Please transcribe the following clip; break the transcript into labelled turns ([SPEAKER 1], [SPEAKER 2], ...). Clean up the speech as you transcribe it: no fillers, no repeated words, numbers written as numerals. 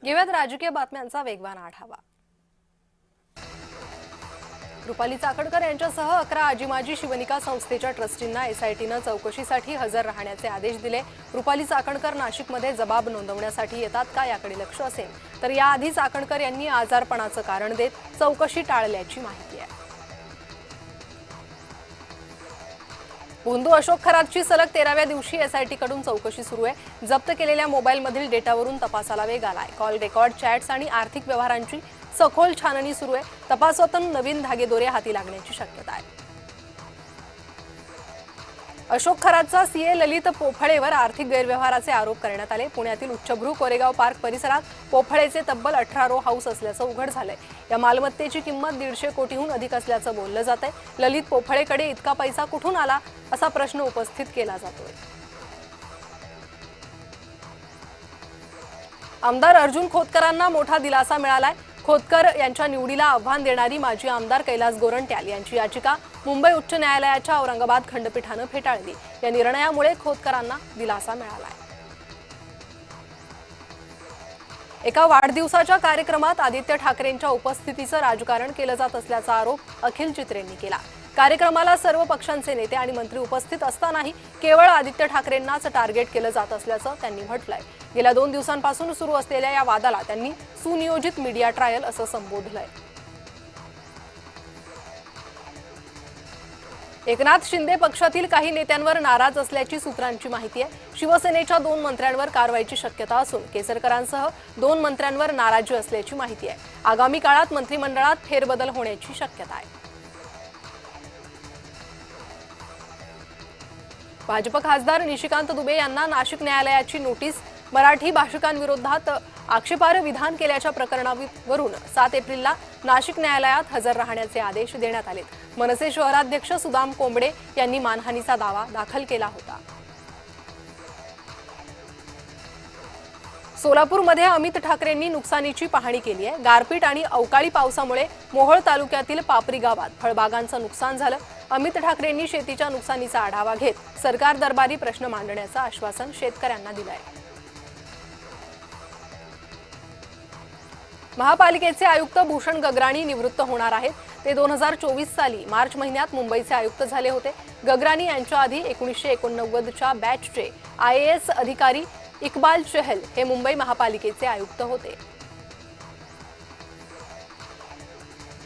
[SPEAKER 1] घेऊयात राजकीय बातम्यांचा वेगवान आढावा। रुपाली चाकणकर यांच्यासह 11 आजीमाजी शिवनिका संस्थेच्या ट्रस्टींना एसआयटीनं चौकशीसाठी हजर राहण्याचे आदेश दिले। रुपाली चाकणकर नाशिकमध्ये जबाब नोंदवण्यासाठी येतात का याकडे लक्ष असेल तर याआधी चाकणकर यांनी आजारपणाचं कारण देत चौकशी टाळल्याची माहिती आहे। भोंदू अशोक खरातची सलग 13व्या दिवशी एसआयटी कडून चौकशी सुरू आहे। जप्त केलेल्या मोबाईलमधील डेटावरून तपासाला वेग आलाय। कॉल रेकॉर्ड, चॅट्स आणि आर्थिक व्यवहारांची सखोल छाननी सुरू आहे। तपासातून नवीन धागेदोरे हाती लागण्याची शक्यता आहे। अशोक खरातचा सीए ललित पोफळेवर आर्थिक गैरव्यवहाराचे आरोप करण्यात आले। पुण्यातील उच्चभ्रू कोरेगाव पार्क परिसरात पोफळेचे तब्बल 18 रो हाऊस असल्याचं उघड झालंय। या मालमत्तेची किंमत 150 कोटीहून अधिक असल्याचं बोललं जातंय। ललित पोफळेकडे इतका पैसा कुठून आला असा प्रश्न उपस्थित केला जातोय। आमदार अर्जुन खोतकरांना मोठा दिलासा मिळालाय। खोतकर यांच्या निवडीला आव्हान देणारी माजी आमदार कैलास गोरंट्याल यांची याचिका मुंबई उच्च न्यायालयाच्या औरंगाबाद खंडपीठानं फेटाळली। या निर्णयामुळे खोतकरांना दिलासा मिळालाय। एका वाढदिवसाच्या कार्यक्रमात आदित्य ठाकरेंच्या उपस्थितीचं राजकारण केलं जात असल्याचा आरोप अखिल चित्रेंनी केला। कार्यक्रमाला सर्व पक्षांचे नेते आणि मंत्री उपस्थित असतानाही केवळ आदित्य ठाकरेंनाच टार्गेट केलं जात असल्याचं त्यांनी म्हटलंय। गेल्या 2 दिवसांपासून सुरू असलेल्या या वादाला त्यांनी सुनियोजित मीडिया ट्रायल असं संबोधलंय। एकनाथ शिंदे पक्षातील काही नेत्यांवर नाराज असल्याची सूत्रांची माहिती आहे। शिवसेनेच्या 2 मंत्र्यांवर कारवाईची शक्यता असून केसरकरांसह 2 मंत्र्यांवर नाराजी असल्याची माहिती आहे। आगामी काळात मंत्रिमंडळात फेरबदल होण्याची शक्यता आहे। भाजप खासदार निशिकांत दुबे यांना नाशिक न्यायालयाची नोटीस। मराठी भाषिकांविरोधात आक्षेपार्ह विधान केल्याच्या प्रकरणावरून 7 एप्रिलला नाशिक न्यायालयात हजर राहण्याचे आदेश देण्यात आलेत। मनसे शहराध्यक्ष सुदाम कोंबडे यांनी मानहानीचा दावा दाखल केला होता। सोलापूरमध्ये अमित ठाकरेंनी नुकसानीची पाहणी केली आहे। गारपीट आणि अवकाळी पावसामुळे मोहोळ तालुक्यातील पापरी गावात फळबागांचं नुकसान झालं। अमित ठाकरेंनी शेतीच्या नुकसानीचा आढावा घेत सरकार दरबारी प्रश्न मांडण्याचं आश्वासन शेतकऱ्यांना दिलंय। महापालिकेचे आयुक्त भूषण गगराणी निवृत्त होणार आहेत। ते 2024 साली मार्च महिन्यात मुंबईचे आयुक्त झाले होते। गगराणी यांच्या आधी 1989च्या बॅचचे IAS अधिकारी इक्बाल चहल हे मुंबई महापालिकेचे आयुक्त होते।